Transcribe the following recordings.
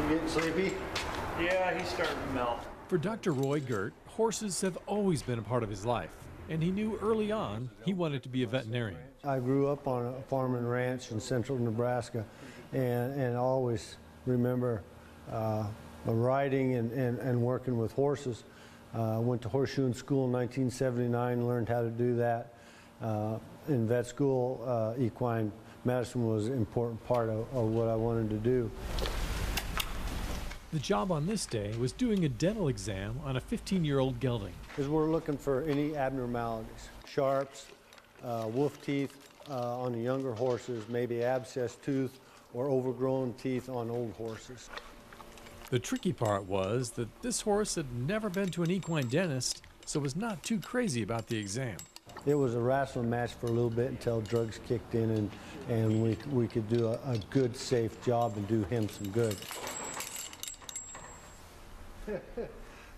getting sleepy? Yeah, he's starting to melt. For Dr. Roy Gert, horses have always been a part of his life, and he knew early on he wanted to be a veterinarian. I grew up on a farm and ranch in central Nebraska, and I always remember riding and working with horses. Went to horseshoeing school in 1979, learned how to do that. In vet school, equine medicine was an important part of what I wanted to do. The job on this day was doing a dental exam on a 15-year-old gelding. Because we're looking for any abnormalities, sharps, wolf teeth on the younger horses, maybe abscess tooth or overgrown teeth on old horses. The tricky part was that this horse had never been to an equine dentist, so was not too crazy about the exam. It was a wrestling match for a little bit until drugs kicked in and we could do a good, safe job and do him some good.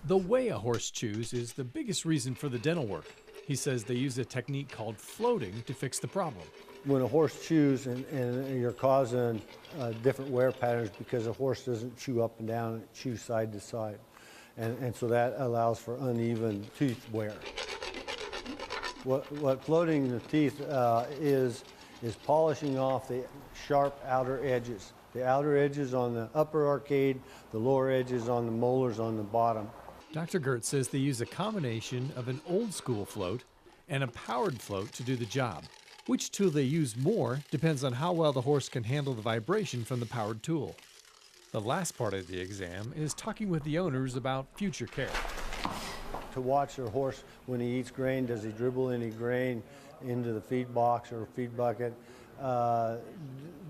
The way a horse chews is the biggest reason for the dental work. He says they use a technique called floating to fix the problem. When a horse chews and you're causing different wear patterns because a horse doesn't chew up and down, it chews side to side. And so that allows for uneven tooth wear. What floating the teeth is polishing off the sharp outer edges. The outer edges on the upper arcade, the lower edges on the molars on the bottom. Dr. Gert says they use a combination of an old school float and a powered float to do the job. Which tool they use more depends on how well the horse can handle the vibration from the powered tool. The last part of the exam is talking with the owners about future care. To watch their horse when he eats grain, does he dribble any grain into the feed box or feed bucket?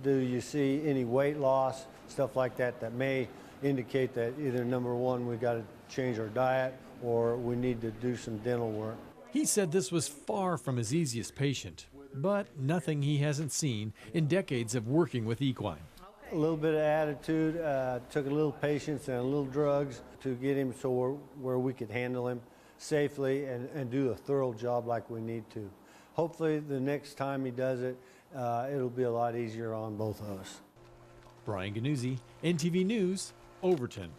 Do you see any weight loss, stuff like that, that may indicate that either number one, we got to change our diet or we need to do some dental work. He said this was far from his easiest patient, but nothing he hasn't seen in decades of working with equine. A little bit of attitude, took a little patience and a little drugs to get him so where we could handle him safely and do a thorough job like we need to. Hopefully the next time he does it, it'll be a lot easier on both of us. Brian Gnuse, NTV News, Overton.